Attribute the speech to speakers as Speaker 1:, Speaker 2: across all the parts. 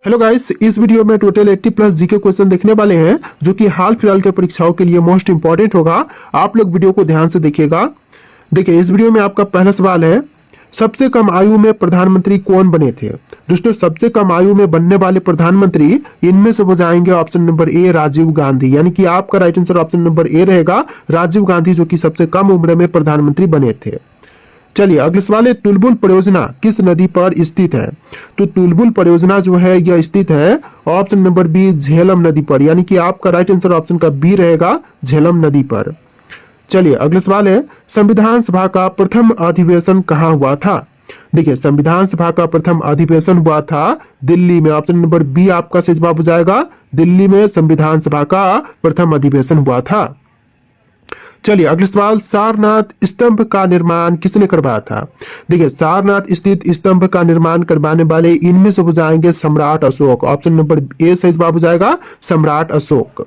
Speaker 1: Hello guys, इस video में total 80 plus GK question देखने वाले हैं जो कि हाल फिलहाल के परीक्षाओं के लिए मोस्ट इंपॉर्टेंट होगा। आप लोग वीडियो को ध्यान से देखिएगा। देखिए, इस वीडियो में आपका पहला सवाल है, सबसे कम आयु में प्रधानमंत्री कौन बने थे। दोस्तों, सबसे कम आयु में बनने वाले प्रधानमंत्री इनमें से हो जाएंगे option number A Rajiv Gandhi, यानी कि आपका right answer option number A रहेगा, राजीव गांधी, जो कि सबसे कम उम्र में प्रधानमंत्री बने थे। चलिए अगले सवाल है, तुलबुल परियोजना किस नदी पर स्थित है। तो तुलबुल परियोजना जो है यह स्थित है ऑप्शन नंबर बी झेलम नदी पर, यानी कि आपका राइट आंसर ऑप्शन का बी रहेगा, झेलम नदी पर। चलिए अगले सवाल है, संविधान सभा का प्रथम अधिवेशन कहाँ हुआ था। देखिए, संविधान सभा का प्रथम अधिवेशन हुआ था दिल्ली में, ऑप्शन नंबर बी आपका सही जवाब हो जाएगा, दिल्ली में संविधान सभा का प्रथम अधिवेशन हुआ था। चलिए अगले सवाल, सारनाथ स्तंभ का निर्माण किसने करवाया था। देखिए, सारनाथ स्थित स्तंभ का निर्माण करवाने वाले इनमें से हो जाएंगे सम्राट अशोक, ऑप्शन नंबर ए सही जवाब हो जाएगा, सम्राट अशोक।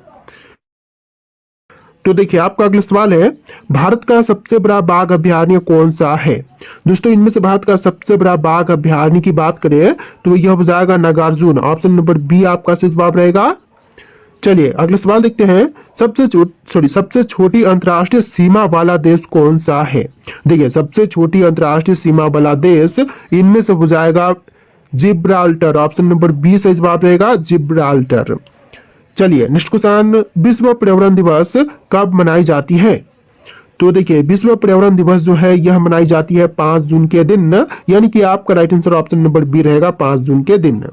Speaker 1: तो देखिए आपका अगला सवाल है, भारत का सबसे बड़ा बाघ अभयारण्य कौन सा है। दोस्तों, इनमें से भारत का सबसे बड़ा बाघ अभयारण्य की बात करें तो यह हो जाएगा नागार्जुन, ऑप्शन नंबर बी आपका सही जवाब रहेगा। चलिए अगला सवाल देखते हैं, सबसे छोटी अंतर्राष्ट्रीय सीमा वाला देश कौन सा है। देखिए, सबसे छोटी अंतर्राष्ट्रीय सीमा वाला देश इनमें से हो जाएगा जिब्राल्टर, ऑप्शन नंबर बी सही जवाब रहेगा, जिब्राल्टर। चलिए नेक्स्ट क्वेश्चन, विश्व पर्यावरण दिवस कब मनाई जाती है। तो देखिए, विश्व पर्यावरण दिवस जो है यह मनाई जाती है 5 जून के दिन, यानी कि आपका right answer option number B रहेगा, 5 जून के दिन।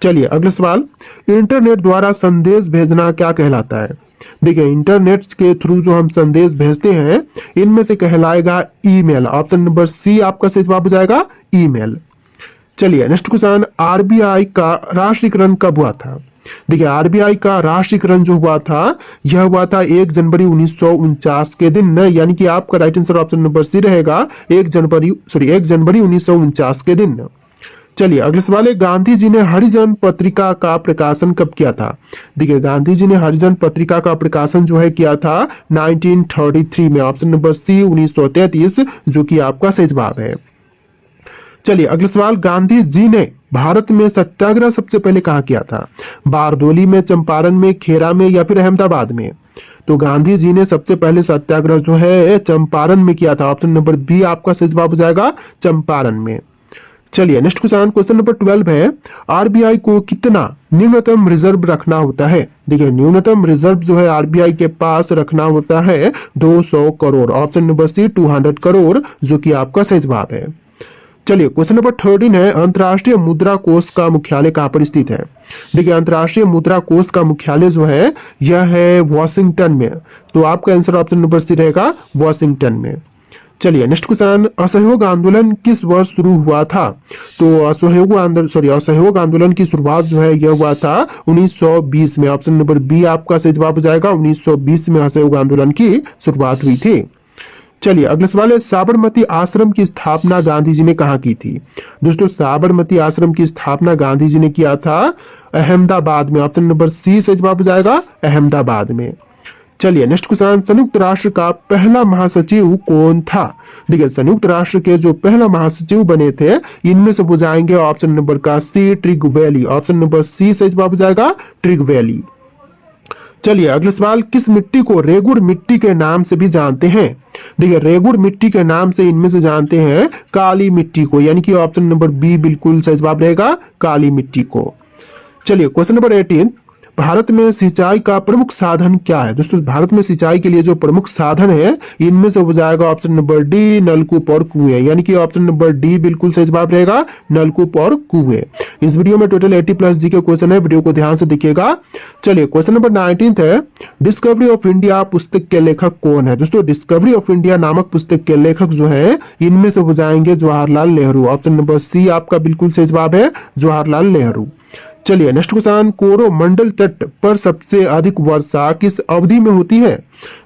Speaker 1: चलिए अगला सवाल, इंटरनेट द्वारा संदेश भेजना क्या कहलाता है। देखिए, इंटरनेट के थ्रू जो हम संदेश भेजते हैं इनमें से कहलाएगा ईमेल, ऑप्शन नंबर सी आपका सही जवाब हो जाएगा, ईमेल। चलिए नेक्स्ट क्वेश्चन, आरबीआई का राष्ट्रीयकरण कब हुआ था। देखिए, आरबीआई का राष्ट्रीयकरण जो हुआ था यह हुआ था 1 जनवरी 1949 के दिन, यानी कि आपका right answer option number C रहेगा, 1 जनवरी 1949 के दिन। चलिए अगले सवाल है, गांधी जी ने हरिजन पत्रिका का प्रकाशन कब किया था। देखिए, गांधी जी ने हरिजन पत्रिका का प्रकाशन जो है किया था 1933 में, ऑप्शन नंबर सी 1933, जो कि आपका सही जवाब है। चलिए अगले सवाल, गांधी जी ने भारत में सत्याग्रह सबसे पहले कहाँ किया था। बारदोली में, चंपारण में, खेरा में या फिर अहमदाबाद में। तो गांधी जी ने सबसे पहले सत्याग्रह जो है चंपारण में किया था, ऑप्शन नंबर बी आपका सही जवाब हो जाएगा, चंपारण में। चलिए नेक्स्ट क्वेश्चन नंबर 12 है, आरबीआई को कितना न्यूनतम रिजर्व रखना होता है। देखिए, न्यूनतम रिजर्व जो है आरबीआई के पास रखना होता है 200 crore, option number C 200 crore, जो कि आपका सही जवाब है। चलिए क्वेश्चन नंबर 13 है, अंतर्राष्ट्रीय मुद्रा कोष का मुख्यालय कहाँ पर स्थित है। देखिए, अंतर्राष्ट्रीय मुद्रा कोष का मुख्यालय जो है यह है वॉशिंगटन में, तो आपका आंसर ऑप्शन नंबर सी रहेगा, वॉशिंगटन में। चलिए नेक्स्ट क्वेश्चन, असहयोग आंदोलन किस वर्ष शुरू हुआ था। तो असहयोग आंदोलन की शुरुआत जो है यह हुआ था 1920 में, ऑप्शन नंबर बी आपका सही जवाब हो जाएगा, 1920 में असहयोग आंदोलन की शुरुआत हुई थी। चलिए अगले सवाल है, साबरमती आश्रम की स्थापना गांधी जी ने कहाँ की थी। दोस्तों, साबरमती आश्रम की स्थापना गांधी जी ने किया था अहमदाबाद में, ऑप्शन नंबर सी सही जवाब हो जाएगा, अहमदाबाद में। चलिए नेक्स्ट क्वेश्चन, संयुक्त राष्ट्र का पहला महासचिव कौन था। देखिए, संयुक्त राष्ट्र के जो पहला महासचिव बने थे इनमें से हो जाएंगे ऑप्शन नंबर का सी ट्रिगवैली, ऑप्शन नंबर सी सही जवाब हो जाएगा, ट्रिगवैली। चलिए अगले सवाल, किस मिट्टी को रेगुर मिट्टी के नाम से भी जानते हैं। देखिए, रेगुर मिट्टी के नाम से इनमें से जानते हैं काली मिट्टी को, यानी कि ऑप्शन नंबर बी बिल्कुल सही जवाब रहेगा, काली मिट्टी को। चलिए क्वेश्चन नंबर 18, भारत में सिंचाई का प्रमुख साधन क्या है। दोस्तों, भारत में सिंचाई के लिए जो प्रमुख साधन है इनमें से हो जाएगा ऑप्शन नंबर डी नलकूप और कुएं, यानी कि ऑप्शन नंबर डी बिल्कुल सही जवाब रहेगा, नलकूप और कुएं। इस वीडियो में टोटल 80 प्लस जी के क्वेश्चन है, वीडियो को ध्यान से देखिएगा। चलिए क्वेश्चन नंबर 19 है, डिस्कवरी ऑफ इंडिया पुस्तक के लेखक कौन है। दोस्तों, डिस्कवरी ऑफ इंडिया नामक पुस्तक के लेखक जो है इनमें से हो जाएंगे Jawaharlal Nehru, option number C आपका बिल्कुल सही जवाब है, जवाहरलाल नेहरू। चलिए नेक्स्ट क्वेश्चन, कोरोमंडल तट पर सबसे अधिक वर्षा किस अवधि में होती है।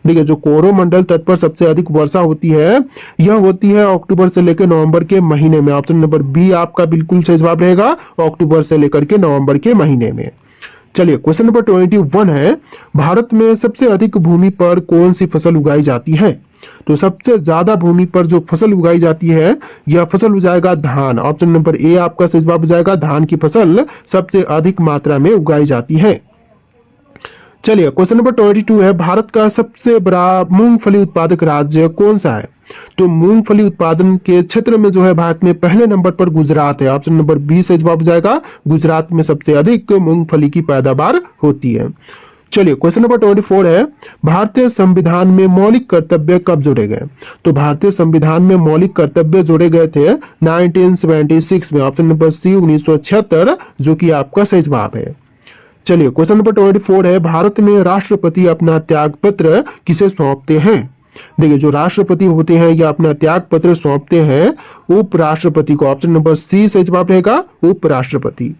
Speaker 1: देखिए, जो कोरोमंडल तट पर सबसे अधिक वर्षा होती है यह होती है अक्टूबर से लेकर नवंबर के महीने में, ऑप्शन नंबर बी आपका बिल्कुल सही जवाब रहेगा, अक्टूबर से लेकर के नवंबर के महीने में। चलिए क्वेश्चन नंबर 21 है, भारत में सबसे अधिक भूमि पर कौन सी फसल उगाई जाती है। तो सबसे ज्यादा भूमि पर जो फसल उगाई जाती है यह फसल हो जाएगा धान। ऑप्शन नंबर ए आपका सही जवाब हो जाएगा, धान की फसल सबसे अधिक मात्रा में उगाई जाती है। चलिए क्वेश्चन नंबर 22 है, भारत का सबसे बड़ा मूंगफली उत्पादक राज्य कौन सा है? तो मूंगफली उत्पादन के क्षेत्र में जो है भारत में पहले नंबर पर गुजरात है। ऑप्शन नंबर बी से जवाब हो जाएगा, गुजरात में सबसे अधिक मूंगफली की पैदावार होती है। चलिए क्वेश्चन नंबर 24 है, भारतीय संविधान में मौलिक कर्तव्य कब जोड़े गए? तो भारतीय संविधान में मौलिक कर्तव्य जोड़े गए थे 1976 में। ऑप्शन नंबर सी 1976 जो कि आपका सही जवाब है। चलिए क्वेश्चन नंबर 24 है, भारत में राष्ट्रपति अपना त्याग पत्र किसे सौंपते हैं? देखिए जो राष्ट्रपति होते हैं या अपना त्याग पत्र सौंपते हैं उपराष्ट्रपति को। ऑप्शन नंबर सी से जवाब रहेगा, उपराष्ट्रपति।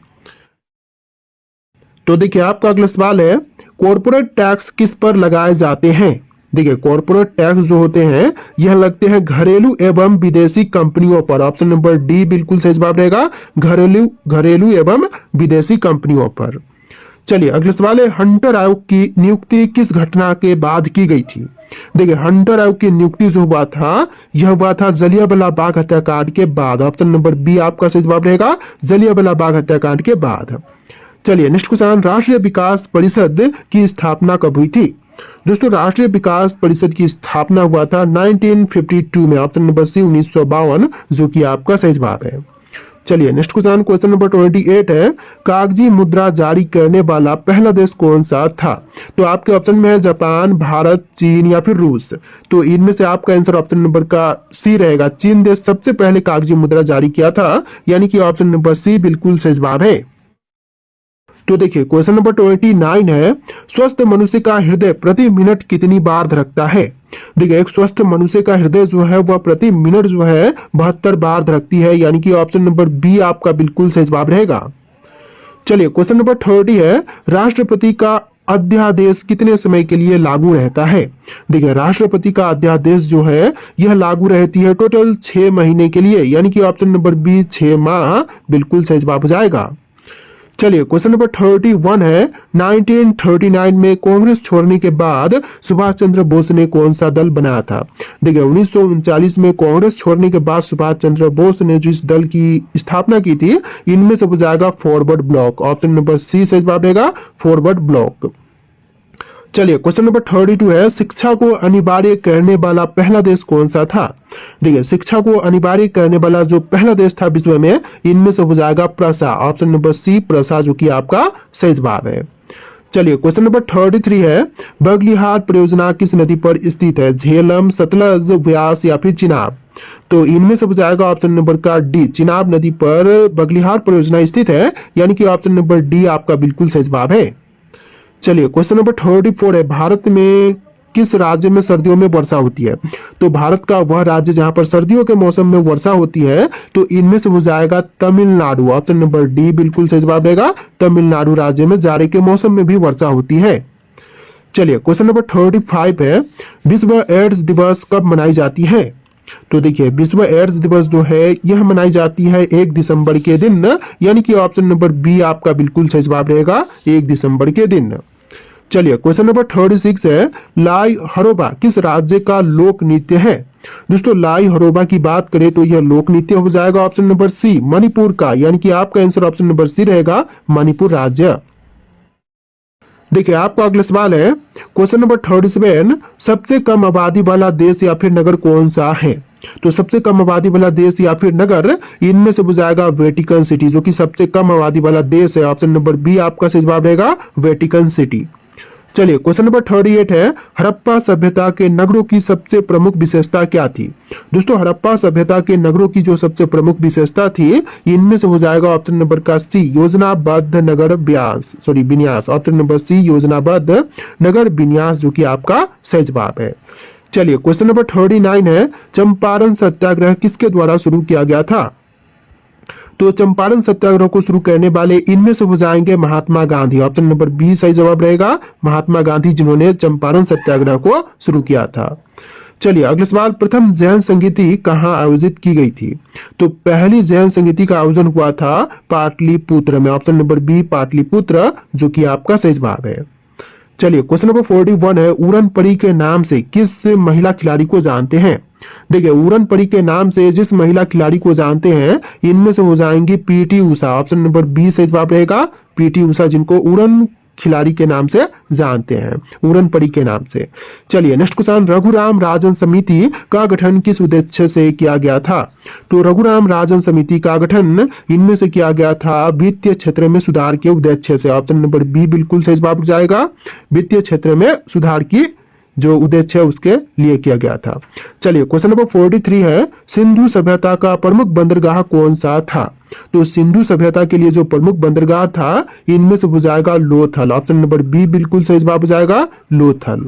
Speaker 1: तो देखिए आपका अगला सवाल है, कॉर्पोरेट टैक्स किस पर लगाए जाते हैं? देखिए कॉर्पोरेट टैक्स जो होते हैं यह लगते हैं घरेलू एवं विदेशी कंपनियों पर। ऑप्शन नंबर डी बिल्कुल सही जवाब रहेगा, घरेलू एवं विदेशी कंपनियों पर। चलिए अगला सवाल है, हंटर आयोग की नियुक्ति किस घटना के बाद की गई थी? देखिए हंटर आयोग की नियुक्ति जो हुआ था यह हुआ था जलियांवाला बाग हत्याकांड के बाद। ऑप्शन नंबर बी आपका सही जवाब रहेगा, जलियांवाला बाग हत्याकांड के बाद। चलिए नेक्स्ट क्वेश्चन, राष्ट्रीय विकास परिषद की स्थापना कब हुई थी? दोस्तों राष्ट्रीय विकास परिषद की स्थापना हुआ था 1952 में। ऑप्शन नंबर सी 1952 जो कि आपका सही जवाब है। चलिए नेक्स्ट क्वेश्चन नंबर 28 है, कागजी मुद्रा जारी करने वाला पहला देश कौन सा था? तो आपके ऑप्शन में है जापान, भारत, चीन या फिर रूस। तो इनमें से आपका आंसर ऑप्शन नंबर का सी रहेगा, चीन देश सबसे पहले कागजी मुद्रा जारी किया था, यानी कि ऑप्शन नंबर सी बिल्कुल सही जवाब है। तो देखिए क्वेश्चन नंबर 29 है, स्वस्थ मनुष्य का हृदय प्रति मिनट कितनी बार धड़कता है? देखिए एक स्वस्थ मनुष्य का हृदय जो है वह प्रति मिनट जो है 72 बार धड़कती है, यानी कि ऑप्शन नंबर बी आपका बिल्कुल सही जवाब रहेगा। चलिए क्वेश्चन नंबर 30 है, राष्ट्रपति का अध्यादेश कितने समय के लिए लागू रहता है? देखिए राष्ट्रपति का अध्यादेश जो है यह लागू रहती है टोटल 6 महीने के लिए, यानी कि ऑप्शन नंबर बी 6 माह बिल्कुल सही जवाब हो जाएगा। चलिए क्वेश्चन नंबर 31 है, 1939 में कांग्रेस छोड़ने के बाद सुभाष चंद्र बोस ने कौन सा दल बनाया था? देखिए 1939 में कांग्रेस छोड़ने के बाद सुभाष चंद्र बोस ने जिस दल की स्थापना की थी इनमें से हो जाएगा Forward Bloc. Option number C से जवाब देगा, फॉरवर्ड ब्लॉक। चलिए क्वेश्चन नंबर 32 है, शिक्षा को अनिवार्य करने वाला पहला देश कौन सा था? देखिए शिक्षा को अनिवार्य करने वाला जो पहला देश था विश्व में इनमें से हो जाएगा प्रसा। ऑप्शन नंबर सी प्रसा जो कि आपका सही जवाब है। चलिए क्वेश्चन नंबर 33 है, बगलिहार परियोजना किस नदी पर स्थित है? झेलम, सतलज, व्यास या फिर चिनाब। तो इनमें से हो जाएगा ऑप्शन नंबर का डी, चिनाब नदी पर बगलिहार परियोजना स्थित है, यानी कि ऑप्शन नंबर डी आपका बिल्कुल सही जवाब है। चलिए क्वेश्चन नंबर 34 है, भारत में किस राज्य में सर्दियों में वर्षा होती है? तो भारत का वह राज्य जहां पर सर्दियों के मौसम में वर्षा होती है तो इनमें से हो जाएगा तमिलनाडु। ऑप्शन नंबर डी बिल्कुल सही जवाब देगा, तमिलनाडु राज्य में जाड़े के मौसम में भी वर्षा होती है। चलिए क्वेश्चन नंबर 35 है, विश्व एड्स दिवस कब मनाई जाती है? तो देखिए विश्व एड्स दिवस जो है यह मनाई जाती है 1 दिसंबर के दिन, यानी कि ऑप्शन नंबर बी आपका बिल्कुल सही जवाब रहेगा, 1 दिसंबर के दिन। चलिए क्वेश्चन नंबर 36 है, लाई हरोबा किस राज्य का लोक नृत्य है? दोस्तों लाई हरोबा की बात करें तो यह लोक नृत्य हो जाएगा ऑप्शन नंबर सी मणिपुर का, यानी कि आपका आंसर ऑप्शन नंबर सी रहेगा, मणिपुर राज्य। देखिए आपका अगला सवाल है क्वेश्चन नंबर 37, सबसे कम आबादी वाला देश या फिर नगर कौन सा है? तो सबसे कम आबादी वाला देश या फिर नगर इनमें से हो जाएगा वेटिकन सिटी, जो कि सबसे कम आबादी वाला देश है। ऑप्शन नंबर बी आपका सही जवाब रहेगा, वेटिकन सिटी। चलिए क्वेश्चन नंबर 38 है, हड़प्पा सभ्यता के नगरों की सबसे प्रमुख विशेषता क्या थी? दोस्तों हड़प्पा सभ्यता के नगरों की जो सबसे प्रमुख विशेषता थी इनमें से हो जाएगा ऑप्शन नंबर का सी योजनाबद्ध नगर विन्यास। ऑप्शन नंबर सी योजनाबद्ध नगर विन्यास जो कि आपका सही जवाब है। चलिए क्वेश्चन नंबर 39 है, चंपारण सत्याग्रह किसके द्वारा शुरू किया गया था? तो चंपारण सत्याग्रह को शुरू करने वाले इनमें से हो जाएंगे Mahatma Gandhi. Option number B सही जवाब रहेगा, महात्मा गांधी जिन्होंने चंपारण सत्याग्रह को शुरू किया था। चलिए अगला सवाल, प्रथम जैन संगीति कहाँ आयोजित की गई थी? तो पहली जैन संगीति का आयोजन हुआ था पाटलिपुत्र में। ऑप्शन नंबर बी पाटलिपुत्र जो कि आपका सही जवाब है। चलिए क्वेश्चन नंबर 41 है, उड़न परी के नाम से किस महिला खिलाड़ी को जानते हैं? देखिए उड़न परी के नाम से जिस महिला खिलाड़ी को जानते हैं इनमें से हो जाएंगी PT Usha. Option number B सही जवाब रहेगा, पीटी उषा, जिनको उड़न खिलाड़ी के नाम से जानते हैं, उड़न परी के नाम से। चलिए नेक्स्ट क्वेश्चन, रघुराम राजन समिति का गठन किस उद्देश्य से किया गया था? तो रघुराम राजन समिति का गठन इनमें से किया गया था वित्तीय क्षेत्र में सुधार के उद्देश्य से। ऑप्शन नंबर बी बिल्कुल सही जवाब जाएगा, वित्तीय क्षेत्र में सुधार की जो उद्देश्य है उसके लिए किया गया था। चलिए क्वेश्चन नंबर 43 है, सिंधु सभ्यता का प्रमुख बंदरगाह कौन सा था? तो सिंधु सभ्यता के लिए जो प्रमुख बंदरगाह था इनमें से हो जाएगा लोथल। ऑप्शन नंबर बी बिल्कुल सही जवाब हो जाएगा, लोथल।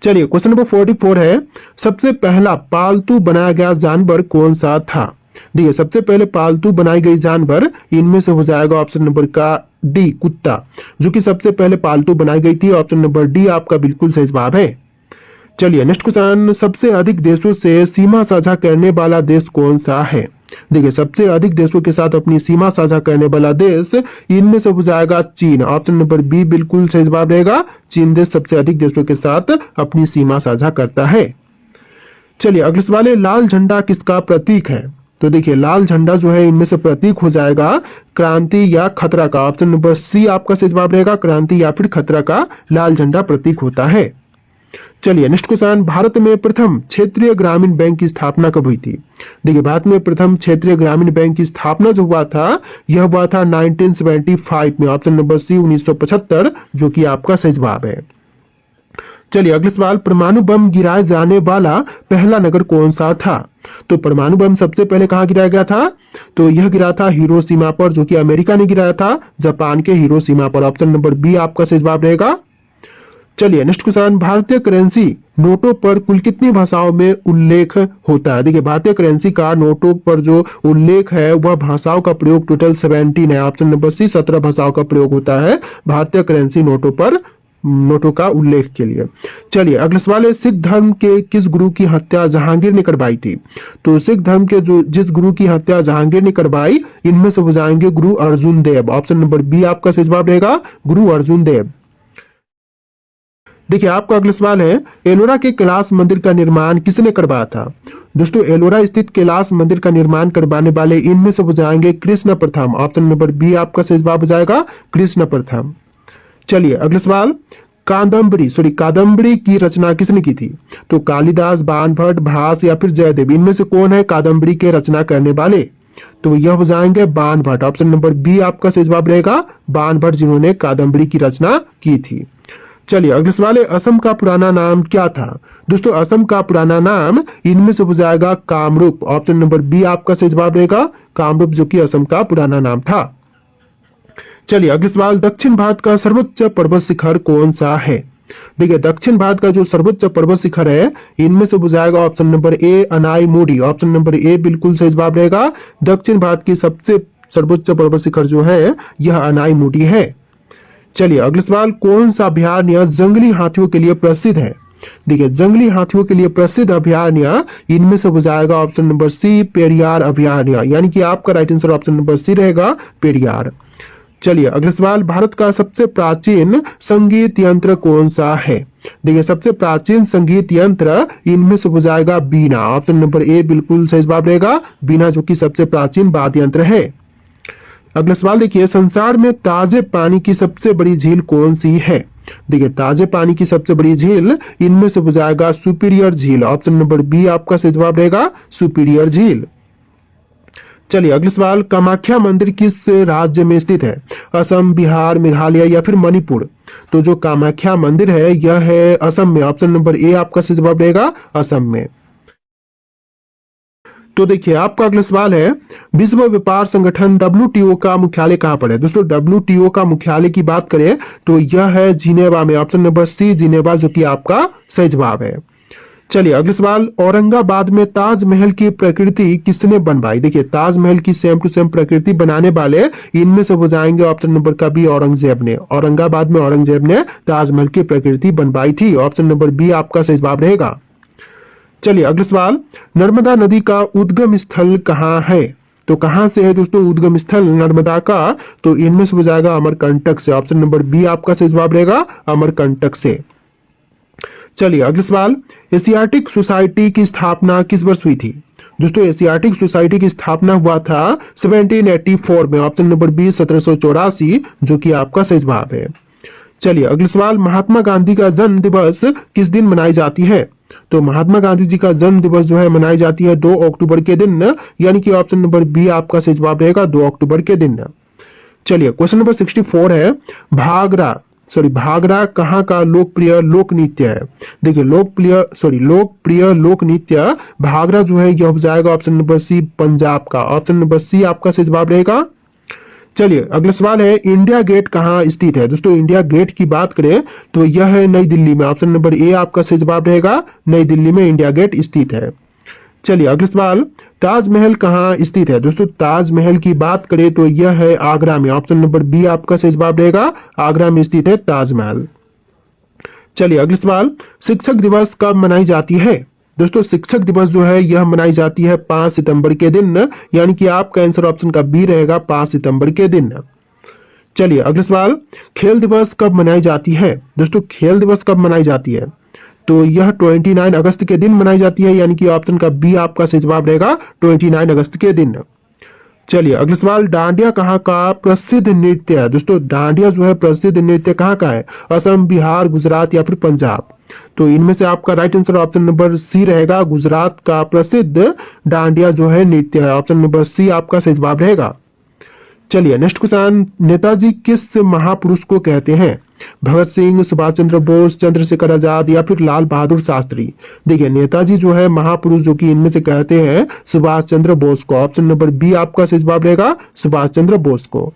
Speaker 1: चलिए क्वेश्चन नंबर 44 है, सबसे पहला पालतू बनाया गया जानवर कौन सा था? देखिए सबसे पहले पालतू बनाई गई जानवर इनमें से हो जाएगा ऑप्शन नंबर का डी, कुत्ता, जो कि सबसे पहले पालतू बनाई गई थी। ऑप्शन नंबर डी आपका बिल्कुल सही जवाब है। चलिए नेक्स्ट क्वेश्चन, सबसे अधिक देशों से सीमा साझा करने वाला देश कौन सा है? देखिए सबसे अधिक देशों के साथ अपनी सीमा साझा करने वाला देश इनमें से हो जाएगा चीन। ऑप्शन नंबर बी बिल्कुल सही जवाब रहेगा, चीन देश सबसे अधिक देशों के साथ अपनी सीमा साझा करता है। चलिए अगले सवाल है, लाल झंडा किसका प्रतीक है? तो देखिए लाल झंडा जो है इनमें से प्रतीक हो जाएगा क्रांति या खतरा का। ऑप्शन नंबर सी आपका सही जवाब रहेगा, क्रांति या फिर खतरा का लाल झंडा प्रतीक होता है। चलिए नेक्स्ट क्वेश्चन, भारत में प्रथम क्षेत्रीय ग्रामीण बैंक की स्थापना कब हुई थी? देखिए भारत में प्रथम क्षेत्रीय ग्रामीण बैंक की स्थापना जो हुआ था यह हुआ था 1975 में। ऑप्शन नंबर सी 1975, जो कि आपका सही जवाब है। चलिए अगले सवाल, परमाणु बम गिराए जाने वाला पहला नगर कौन सा था? तो परमाणु बम सबसे पहले कहाँ गिराया गया था? तो यह गिरा था हिरोशिमा पर, जो कि अमेरिका ने गिराया था, जापान के हिरोशिमा पर। ऑप्शन नंबर बी आपका सही जवाब रहेगा। चलिए नेक्स्ट क्वेश्चन, भारतीय करेंसी नोटों पर कुल कितनी भाषाओं में उल्लेख होता है? देखिए भारतीय करेंसी का नोटों पर जो उल्लेख है वह भाषाओं का प्रयोग टोटल 17 है। ऑप्शन नंबर सी 17 भाषाओं का प्रयोग होता है भारतीय करेंसी नोटों का उल्लेख के लिए। चलिए अगला सवाल है, सिख धर्म के किस गुरु की हत्या जहांगीर ने करवाई थी? तो सिख धर्म के जो जिस गुरु की हत्या जहांगीर ने करवाई इनमें से हो जाएंगे गुरु अर्जुन देव। ऑप्शन नंबर बी आपका सही जवाब रहेगा, गुरु अर्जुन देव। देखिए आपका अगला सवाल है, एलोरा के कैलाश मंदिर का निर्माण किसने करवाया था? दोस्तों एलोरा स्थित कैलाश मंदिर का निर्माण करवाने वाले इनमें से हो जाएंगे कृष्ण प्रथम। ऑप्शन नंबर बी आपका सही जवाब हो जाएगा, कृष्ण प्रथम। चलिए अगला सवाल, कादम्बरी की रचना किसने की थी? तो कालिदास, बाणभट्ट, भास या फिर जयदेव, इनमें से कौन है कादम्बरी के रचना करने वाले? तो यह हो जाएंगे बाणभट्ट। ऑप्शन नंबर बी आपका सही जवाब रहेगा, बाणभट्ट, जिन्होंने कादम्बरी की रचना की थी। चलिए अगले सवाल है, असम का पुराना नाम क्या था? दोस्तों असम का पुराना नाम इनमें से हो जाएगा कामरूप। ऑप्शन नंबर बी आपका सही जवाब रहेगा, कामरूप, जो कि असम का पुराना नाम था। चलिए अगले सवाल, दक्षिण भारत का सर्वोच्च पर्वत शिखर कौन सा है? देखिए दक्षिण भारत का जो सर्वोच्च पर्वत शिखर है इनमें से हो जाएगा ऑप्शन नंबर ए अनाईमुडी। ऑप्शन नंबर ए बिल्कुल सही जवाब रहेगा, दक्षिण भारत की सबसे सर्वोच्च पर्वत शिखर जो है यह अनाईमुडी है। चलिए अगले सवाल, कौन सा अभयारण्य जंगली हाथियों के लिए प्रसिद्ध है? देखिए जंगली हाथियों के लिए प्रसिद्ध अभयारण्य इनमें से हो जाएगा ऑप्शन नंबर सी पेरियार अभयारण्य, यानी कि आपका right answer option number C रहेगा, पेरियार। चलिए अगले सवाल, भारत का सबसे प्राचीन संगीत यंत्र कौन सा है? देखिए सबसे प्राचीन संगीत यंत्र इनमें से हो जाएगा बीना। ऑप्शन नंबर ए बिल्कुल सही जवाब रहेगा, बीना, जो कि सबसे प्राचीन वाद्य यंत्र है। अगला सवाल देखिए, संसार में ताजे पानी की सबसे बड़ी झील कौन सी है? देखिए ताजे पानी की सबसे बड़ी झील इनमें से हो जाएगा सुपीरियर झील। ऑप्शन नंबर बी आपका सही जवाब रहेगा, सुपीरियर झील। चलिए अगले सवाल, कामाख्या मंदिर किस राज्य में स्थित है? असम, बिहार, मेघालय या फिर मणिपुर? तो जो कामाख्या मंदिर है यह है असम में। ऑप्शन नंबर ए आपका सही जवाब रहेगा, असम में। तो देखिए आपका अगला सवाल है, विश्व व्यापार संगठन WTO का मुख्यालय कहां पर है? दोस्तों WTO का मुख्यालय की बात करें तो यह है जिनेवा में। ऑप्शन नंबर सी जिनेवा, जो कि आपका सही जवाब है। चलिए अगले सवाल, औरंगाबाद में ताजमहल की प्रकृति किसने बनवाई? देखिए ताजमहल की सेम टू सेम प्रकृति बनाने वाले इनमें से हो जाएंगे ऑप्शन नंबर का बी औरंगजेब ने। औरंगाबाद में औरंगजेब ने ताजमहल की प्रकृति बनवाई थी। ऑप्शन नंबर बी आपका सही जवाब रहेगा। चलिए अगले सवाल, नर्मदा नदी का उद्गम स्थल कहाँ है? तो कहां से है दोस्तों उद्गम स्थल नर्मदा का? तो इनमें से हो जाएगा अमरकंटक से। ऑप्शन नंबर बी आपका सही जवाब रहेगा अमरकंटक से। चलिए अगला सवाल, एशियाटिक सोसाइटी की स्थापना किस वर्ष हुई थी? दोस्तों एशियाटिक सोसाइटी की स्थापना हुआ था 1784 में। ऑप्शन नंबर बी 1784 जो कि आपका सही जवाब है। चलिए अगला सवाल, महात्मा गांधी का जन्म दिवस किस दिन मनाई जाती है? तो महात्मा गांधी जी का जन्म दिवस जो है मनाई जाती है 2 अक्टूबर के दिन, यानी कि ऑप्शन नंबर बी आपका सही जवाब रहेगा 2 अक्टूबर के दिन। चलिए क्वेश्चन नंबर 64 है, भागरा कहाँ का लोकप्रिय लोक नृत्य है? देखिए लोकप्रिय लोक नृत्य भागरा जो है यह हो जाएगा ऑप्शन नंबर सी पंजाब का। ऑप्शन नंबर सी आपका सही जवाब रहेगा। चलिए अगला सवाल है, इंडिया गेट कहाँ स्थित है? दोस्तों इंडिया गेट की बात करें तो यह है नई दिल्ली में। ऑप्शन नंबर ए आपका सही जवाब रहेगा, नई दिल्ली में इंडिया गेट स्थित है। चलिए अगला सवाल, ताजमहल कहाँ स्थित है? दोस्तों ताजमहल की बात करें तो यह है आगरा में। ऑप्शन नंबर बी आपका सही जवाब रहेगा, आगरा में स्थित है ताजमहल। चलिए अगला सवाल, शिक्षक दिवस कब मनाई जाती है? दोस्तों शिक्षक दिवस जो है यह मनाई जाती है 5 सितंबर के दिन, यानी कि आपका आंसर ऑप्शन का बी रहेगा 5 सितंबर के दिन। चलिए अगला सवाल, खेल दिवस कब मनाई जाती है? दोस्तों खेल दिवस कब मनाई जाती है? तो यह 29 अगस्त के दिन मनाई जाती है, यानी कि ऑप्शन का बी आपका सही जवाब रहेगा 29 अगस्त के दिन। चलिए अगला सवाल, डांडिया कहाँ का प्रसिद्ध नृत्य है? दोस्तों डांडिया जो है प्रसिद्ध नृत्य कहाँ का है? असम, बिहार, गुजरात या फिर पंजाब? तो इनमें से आपका right answer option number C रहेगा, गुजरात का प्रसिद्ध डांडिया जो है नृत्य है। ऑप्शन नंबर सी आपका सही जवाब रहेगा। चलिए नेक्स्ट क्वेश्चन, नेताजी किस महापुरुष को कहते हैं? भगत सिंह, सुभाष चंद्र बोस, चंद्रशेखर आजाद या फिर लाल बहादुर शास्त्री? देखिए नेताजी जो है महापुरुष जो कि इनमें से कहते हैं सुभाष चंद्र बोस को। ऑप्शन नंबर बी आपका सही जवाब रहेगा, सुभाष चंद्र बोस को।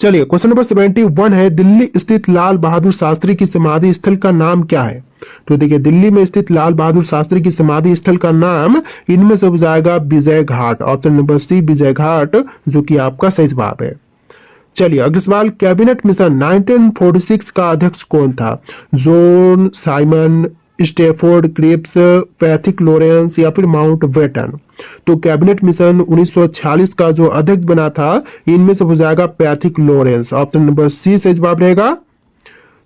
Speaker 1: चलिए क्वेश्चन नंबर 71 है, दिल्ली स्थित लाल बहादुर शास्त्री की समाधि स्थल का नाम क्या है? तो देखिए दिल्ली में स्थित लाल बहादुर शास्त्री की समाधि स्थल का नाम इनमें से हो जाएगा विजय घाट। ऑप्शन नंबर सी विजय घाट जो कि आपका सही जवाब है। चलिए अगला सवाल, कैबिनेट मिशन 1946 का अध्यक्ष कौन था? John Simon, Stafford Cripps, Pethick Lawrence या फिर माउंट बेटन? तो कैबिनेट मिशन 1946 का जो अध्यक्ष बना था इनमें से हो जाएगा Pethick Lawrence. Option number C सही जवाब रहेगा।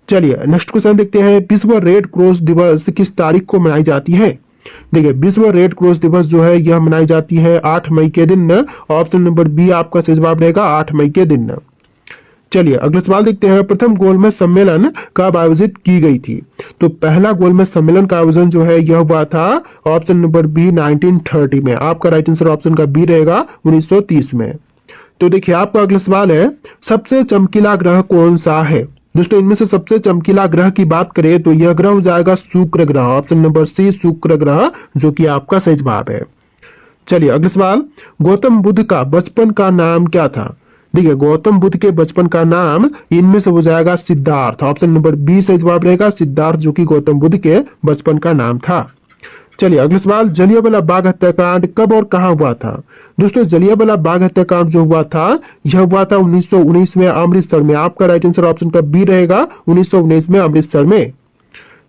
Speaker 1: चलिए नेक्स्ट क्वेश्चन देखते हैं, विश्व रेड क्रॉस दिवस किस तारीख को मनाई जाती है? देखिए विश्व रेड क्रॉस दिवस जो है यह मनाई जाती है 8 मई के दिन। ऑप्शन नंबर बी आपका सही जवाब रहेगा 8 मई के दिन। चलिए अगला सवाल देखते हैं, प्रथम गोलमेज सम्मेलन कब आयोजित की गई थी? तो पहला गोलमेज सम्मेलन का आयोजन जो है यह हुआ था ऑप्शन नंबर बी 1930 में। आपका राइट आंसर ऑप्शन का बी रहेगा 1930 में। तो देखिए आपका अगला सवाल है, सबसे चमकीला ग्रह कौन सा है? दोस्तों इनमें से सबसे चमकीला ग्रह की बात करें तो यह ग्रह हो जाएगा शुक्र ग्रह। ऑप्शन नंबर सी शुक्र ग्रह जो कि आपका सही जवाब है। चलिए अगला सवाल, गौतम बुद्ध का बचपन का नाम क्या था? देखिए गौतम बुद्ध के बचपन का नाम इनमें से हो जाएगा सिद्धार्थ। ऑप्शन नंबर बी सही जवाब रहेगा सिद्धार्थ जो कि गौतम बुद्ध के बचपन का नाम था। चलिए अगला सवाल, जलियांवाला बाग हत्याकांड कब और कहां हुआ था? दोस्तों जलियांवाला बाग हत्याकांड जो हुआ था यह हुआ था 1919 में अमृतसर में। आपका राइट आंसर ऑप्शन का बी रहेगा 1919 में अमृतसर में।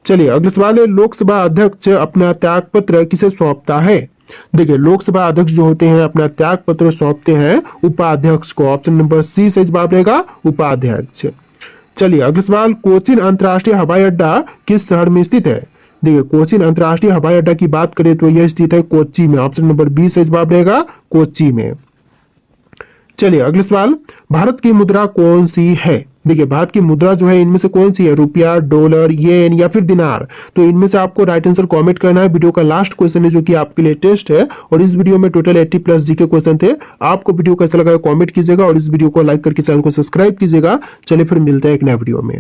Speaker 1: चलिए अगला सवाल है, लोकसभा अध्यक्ष अपना त्याग पत्र किसे सौंपता है? देखिए लोकसभा अध्यक्ष जो होते हैं अपना त्याग पत्र सौंपते हैं उपाध्यक्ष को। ऑप्शन नंबर सी सही जवाब रहेगा उपाध्यक्ष। चलिए अगला सवाल, कोचीन अंतर्राष्ट्रीय हवाई अड्डा किस शहर में स्थित है? देखिए कोचीन अंतर्राष्ट्रीय हवाई अड्डा की बात करें तो यह स्थित है कोच्चि में। ऑप्शन नंबर बी सही जवाब रहेगा कोच्चि में। चलिए अगला सवाल, भारत की मुद्रा कौन सी है? देखिए भारत की मुद्रा जो है इनमें से कौन सी है? रुपया, डॉलर, येन या फिर दिनार? तो इनमें से आपको राइट आंसर कमेंट करना है। वीडियो का लास्ट क्वेश्चन है जो कि आपके लिए टेस्ट है और इस वीडियो में टोटल 80+ जीके क्वेश्चन थे। आपको वीडियो कैसा लगा कमेंट कीजिएगा और इस वीडियो को लाइक करके चैनल को सब्सक्राइब कीजिएगा। चलिए फिर मिलते हैं एक नए वीडियो में।